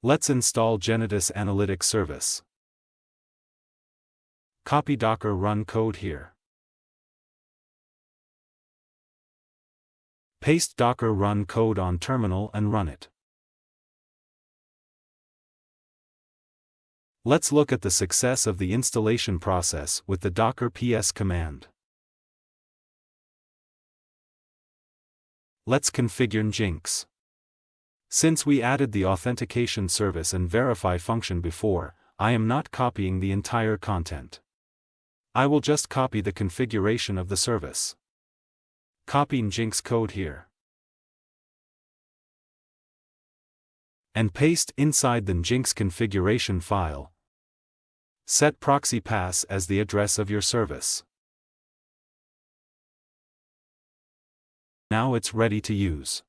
Let's install Genetous Analytics Service. Copy Docker run code here. Paste Docker run code on terminal and run it. Let's look at the success of the installation process with the docker ps command. Let's configure Nginx. Since we added the authentication service and verify function before, I am not copying the entire content. I will just copy the configuration of the service. Copy Nginx code here. And paste inside the Nginx configuration file. Set proxy pass as the address of your service. Now it's ready to use.